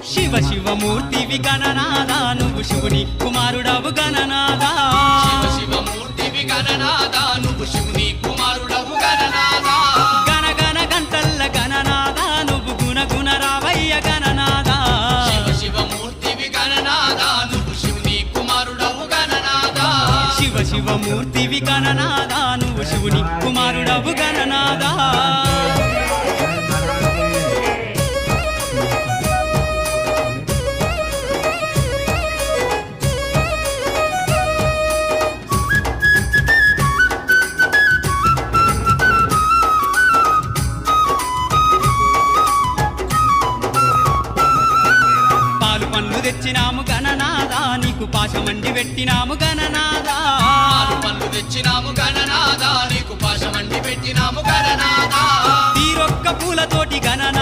శివ శివమూర్తివి గణనాదా నువ్వు శివుని కుమారుడవు గణనాదా శివ శివమూర్తివి గణనాదా నువ్వు శివుని కుమారుడవు గణనాదా గణ గణ గంటల్ల గణనాదా నువ్వు గుణ గుణ రావయ్య గణనాదా శివ శివమూర్తివి గణనాదా నువ్వు శివుని కుమారుడవు గణనాదా శివ శివమూర్తివి గణనాదా నువ్వు శివుని కుమారుడవు గణనాదా తెచ్చినాము గణనాదా నీకు పాశమండి పెట్టినాము గణనాదా పాలు పళ్ళు తెచ్చినాము గణనాదా నీకు పాశమండి పెట్టినాము గణనాదా తీరొక్క పూలతోటి గణనాదా